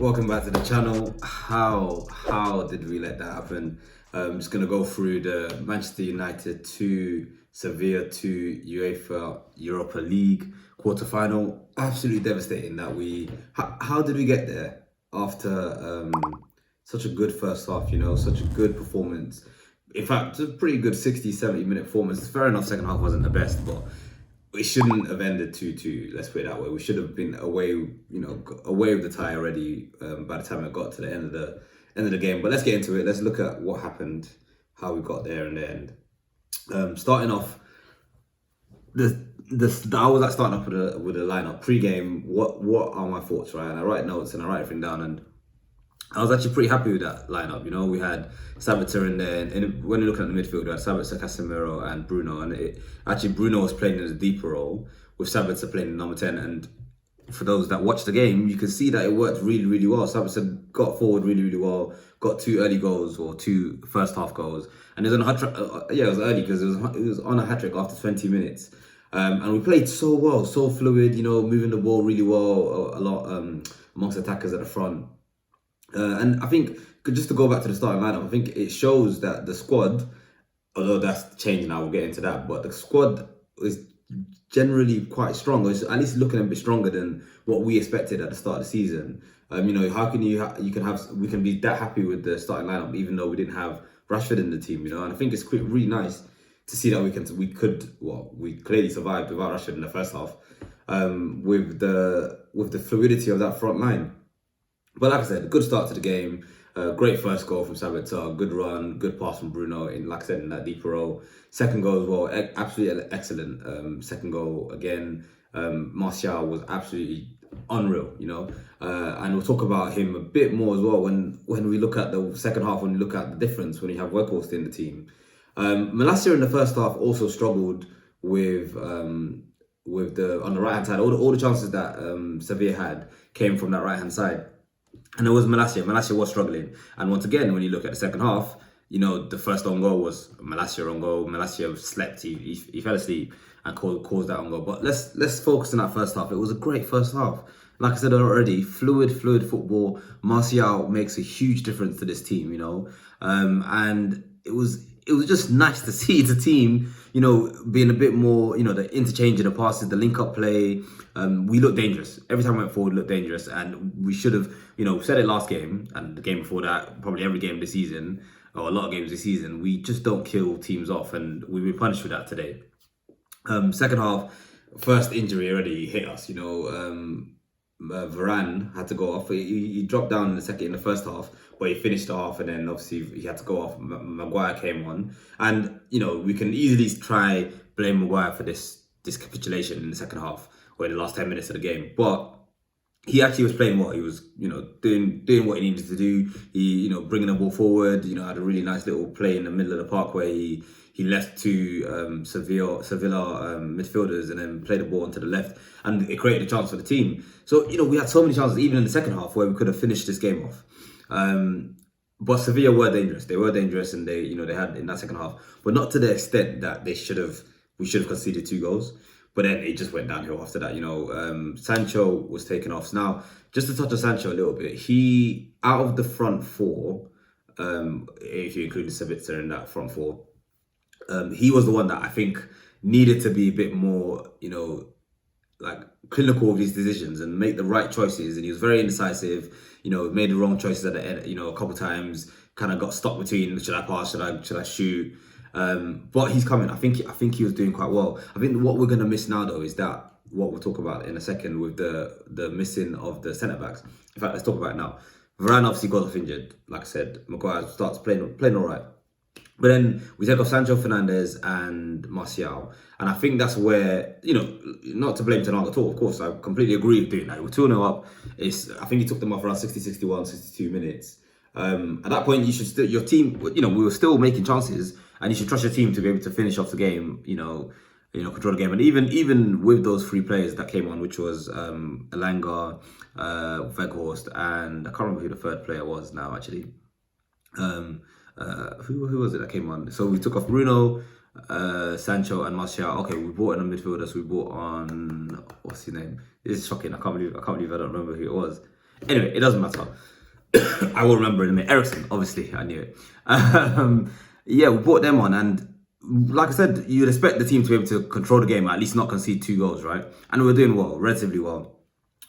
Welcome back to the channel. How did we let that happen? I'm just gonna go through the Manchester United to Sevilla to UEFA Europa League quarterfinal. Absolutely devastating that how did we get there after such a good first half, such a good performance. In fact, it's a pretty good 60, 70-minute performance. Fair enough, second half wasn't the best, but it shouldn't have ended 2-2. Let's put it that way. We should have been away, away with the tie already by the time it got to the end of the game. But let's get into it. Let's look at what happened, how we got there in the end. Starting off, I was like starting off with a lineup pre-game. What are my thoughts, right? And I write notes and I write everything down, and I was actually pretty happy with that lineup. We had Sabitzer in there, and when you're looking at the midfield, we had Sabitzer, Casemiro, and Bruno. And actually, Bruno was playing in a deeper role with Sabitzer playing in number 10. And for those that watched the game, you can see that it worked really, really well. Sabitzer got forward really, really well, got 2 early goals or 2 first half goals, and it was on a hat-trick. It was early because it was on a hat trick after 20 minutes. And we played so well, so fluid. Moving the ball really well, a lot amongst attackers at the front. And I think, just to go back to the starting lineup, I think it shows that the squad, although that's changed now, we'll get into that, but the squad is generally quite strong, or at least looking a bit stronger than what we expected at the start of the season. How can we can be that happy with the starting lineup, even though we didn't have Rashford in the team, and I think it's really nice to see that we clearly survived without Rashford in the first half, with the fluidity of that front line. But like I said, a good start to the game. Great first goal from Sabitzer. Good run, good pass from Bruno. In that deeper role. Second goal as well, absolutely excellent. Second goal again. Martial was absolutely unreal. And we'll talk about him a bit more as well when we look at the second half. When you look at the difference when you have Weghorst in the team. Malacia in the first half also struggled with on the right hand side. All the chances that Sevilla had came from that right hand side. And it was Malacia. Malacia was struggling. And once again, when you look at the second half, the first on goal was Malacia on goal. Malacia slept. He fell asleep and caused that on goal. But let's focus on that first half. It was a great first half. Like I said already, fluid football. Martial makes a huge difference to this team, and it was just nice to see the team, being a bit more, the interchange of the passes, the link-up play. We looked dangerous. Every time we went forward, we looked dangerous. And we should have, said it last game and the game before that, probably every game this season, or a lot of games this season, we just don't kill teams off. And we've been punished for that today. Second half, first injury already hit us, Varane had to go off. He dropped down in the first half, but he finished the half, and then obviously he had to go off. Maguire came on, and we can easily try blame Maguire for this capitulation in the second half or in the last 10 minutes of the game. But he actually was playing well. He was doing what he needed to do. He bringing the ball forward. Had a really nice little play in the middle of the park where he left to Sevilla midfielders and then played the ball onto the left, and it created a chance for the team. So we had so many chances even in the second half where we could have finished this game off. But Sevilla were dangerous. They were dangerous, and they had in that second half, but not to the extent that we should have conceded 2 goals. But then it just went downhill after that. Sancho was taken off. Now, just to touch on Sancho a little bit, he, out of the front 4, if you include Sabitzer in that front 4, he was the one that I think needed to be a bit more, like clinical with his decisions and make the right choices. And he was very indecisive, made the wrong choices at the end, a couple of times, kind of got stuck between, should I pass, should I shoot? But he's coming. I think he was doing quite well. I think what we're going to miss now, though, is that what we'll talk about in a second with the missing of the centre-backs. In fact, let's talk about it now. Varane obviously got off injured. Like I said, Maguire starts playing all right. But then we take off Sancho, Fernandez and Martial. And I think that's where, not to blame Ten Hag at all, of course, I completely agree with doing that. We're 2-0 up. I think he took them off around 60, 61, 62 minutes. At that point, you should still, your team, we were still making chances, and you should trust your team to be able to finish off the game, control the game. And even with those 3 players that came on, which was Elanga, Weghorst, and I can't remember who the third player was now, actually. Who was it that came on? So we took off Bruno, Sancho and Martial. Okay, we brought in a midfielder. So we brought on, what's his name? This is shocking. I can't believe I don't remember who it was. Anyway, it doesn't matter. I will remember in a minute. Ericsson, obviously, I knew it. Yeah, we brought them on, and like I said, you'd expect the team to be able to control the game, at least not concede 2 goals, right? And we were doing well, relatively well.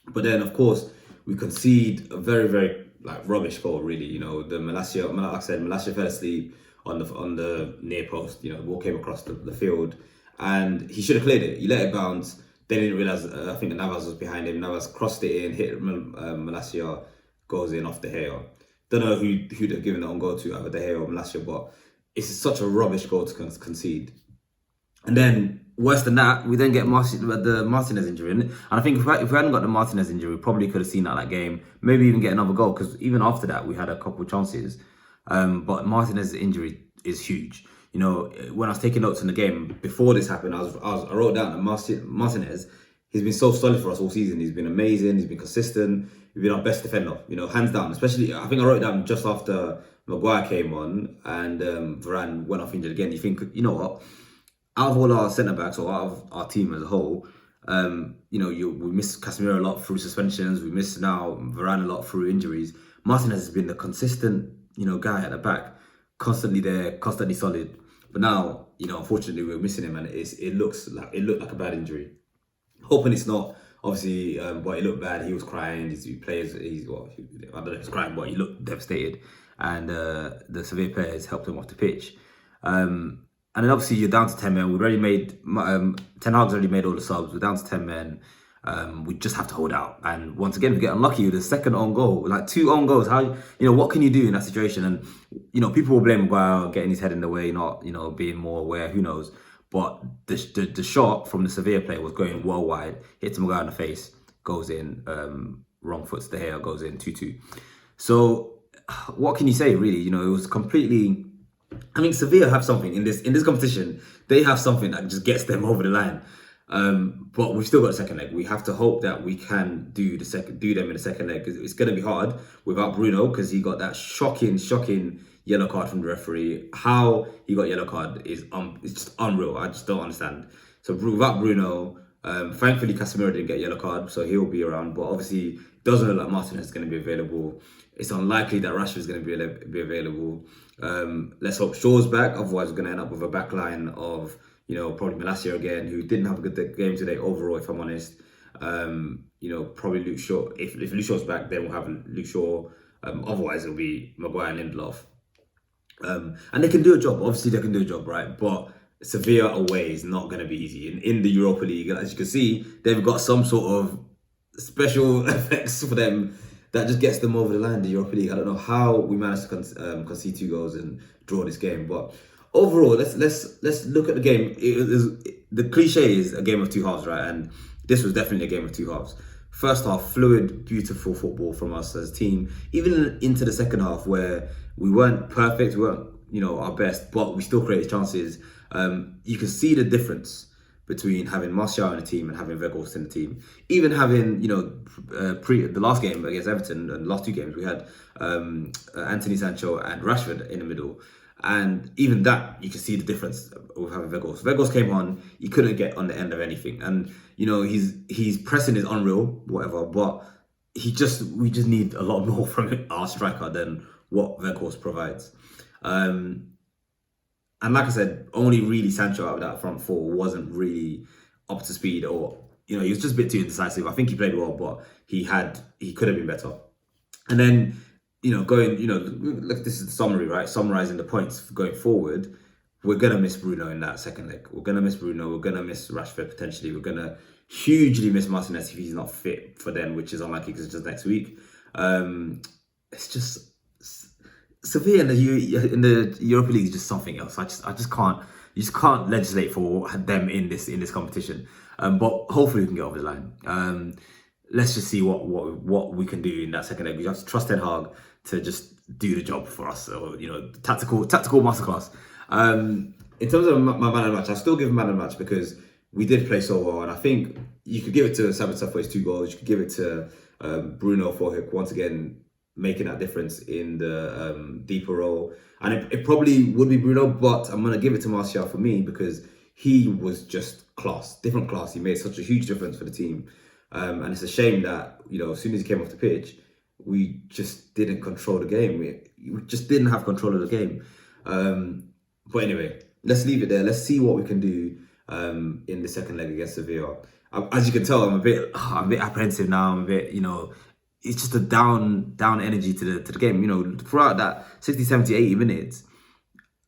But then, of course, we concede a very, very like rubbish goal. Really, the Malacia, like I said, Malacia fell asleep on the near post. The ball came across the field, and he should have cleared it. He let it bounce. Then he didn't realize. I think Navas was behind him. Navas crossed it in, hit Malacia, goes in off De Gea. Don't know who'd have given that on goal to, either De Gea or Malacia, but it's such a rubbish goal to concede. And then, worse than that, we then get the Martinez injury. And I think if we hadn't got the Martinez injury, we probably could have seen that game, maybe even get another goal, because even after that, we had a couple of chances. But Martinez's injury is huge. When I was taking notes in the game, before this happened, I wrote down that Martinez, he's been so solid for us all season. He's been amazing. He's been consistent. He's been our best defender, hands down. Especially, I think I wrote it down just after Maguire came on and Varane went off injured again. You think, you know what? Out of all our centre backs, or out of our team as a whole, we miss Casemiro a lot through suspensions. We miss now Varane a lot through injuries. Martinez has been the consistent, guy at the back, constantly there, constantly solid. But now, unfortunately, we're missing him, and it looked like a bad injury. Hoping it's not. Obviously, but it looked bad. He was crying. I don't know if he's crying, but he looked devastated. And the Sevilla players helped him off the pitch. And then obviously you're down to 10 men. We've already made, Ten Hag's already made all the subs. We're down to 10 men. We just have to hold out. And once again, we get unlucky with the second own goal. Like 2 own goals. How, what can you do in that situation? And, people will blame Maguire getting his head in the way, not, being more aware. Who knows? But the shot from the Sevilla player was going well wide, hits Maguire in the face, goes in, wrong foot to De Gea, goes in 2-2. So what can you say, really? It was completely... I mean, Sevilla have something in this competition. They have something that just gets them over the line. But we've still got a second leg. We have to hope that we can do them in the second leg, because it's going to be hard without Bruno, because he got that shocking yellow card from the referee. How he got yellow card is it's just unreal. I just don't understand. So without Bruno, thankfully Casemiro didn't get yellow card, so he'll be around. But obviously, it doesn't look like Martinez is going to be available. It's unlikely that Rashford is going to be available. Let's hope Shaw's back. Otherwise, we're going to end up with a back line of probably Malacia again, who didn't have a good game today overall, if I'm honest. Probably Luke Shaw. If Luke Shaw's back, then we'll have Luke Shaw. Otherwise, it'll be Maguire and Lindelof. And they can do a job. Obviously, they can do a job, right? But Sevilla away is not going to be easy. In the Europa League, as you can see, they've got some sort of special effects for them that just gets them over the line, the Europa League. I don't know how we managed to concede 2 goals and draw this game. But overall, let's look at the game. The cliche is a game of 2 halves, right? And this was definitely a game of 2 halves. First half, fluid, beautiful football from us as a team. Even into the second half, where we weren't perfect, we weren't, our best, but we still created chances. You can see the difference between having Martial in the team and having Weghorst in the team. Even having, the last game against Everton and the last 2 games, we had Anthony Sancho and Rashford in the middle. And even that, you can see the difference with having Weghorst. Weghorst came on, he couldn't get on the end of anything. And, his pressing is unreal, whatever, but we just need a lot more from our striker than what Weghorst provides. And like I said, only really Sancho out of that front 4 wasn't really up to speed, or, he was just a bit too indecisive. I think he played well, but he could have been better. And then, look, this is the summary, right? Summarizing the points going forward. We're going to miss Bruno in that second leg. We're going to miss Bruno. We're going to miss Rashford potentially. We're going to hugely miss Martinez if he's not fit for then, which is unlikely because it's just next week. It's just... Sevilla in the Europa League is just something else. I just can't. You just can't legislate for them in this competition. But hopefully we can get over the line. Let's just see what we can do in that second leg. We have to trust Ten Hag to just do the job for us. So tactical masterclass. In terms of my man of the match, I still give him man of the match because we did play so well, and I think you could give it to Sabitzer for his 2 goals. You could give it to Bruno for once again making that difference in the deeper role. And it probably would be Bruno, but I'm going to give it to Martial for me because he was just different class. He made such a huge difference for the team. And it's a shame that, as soon as he came off the pitch, we just didn't control the game. We just didn't have control of the game. But anyway, let's leave it there. Let's see what we can do in the second leg against Sevilla. As you can tell, I'm a bit apprehensive now. I'm a bit, it's just a down energy to the game. Throughout that 60, 70, 80 minutes,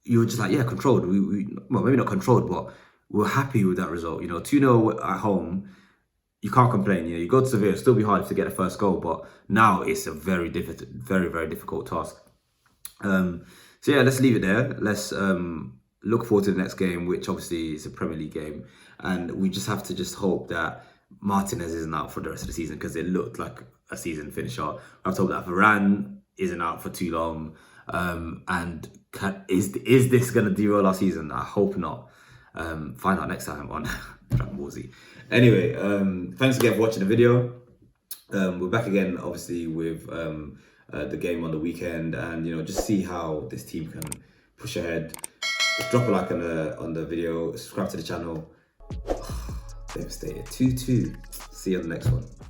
you were just like, yeah, controlled. Well, maybe not controlled, but we're happy with that result. 2-0 at home, you can't complain. You go to Sevilla, it'll still be hard to get the first goal, but now it's a very difficult, very, very difficult task. So yeah, let's leave it there. Let's look forward to the next game, which obviously is a Premier League game, and we just have to hope that Martinez isn't out for the rest of the season, because it looked like a season finisher. I have to hope that Varane isn't out for too long. And is this going to derail our season? I hope not. Find out next time on Dragon Ball Z. Anyway, thanks again for watching the video. We're back again, obviously, with the game on the weekend, and just see how this team can push ahead. Just drop a like on the video, subscribe to the channel. Devastated. 2-2. See you on the next one.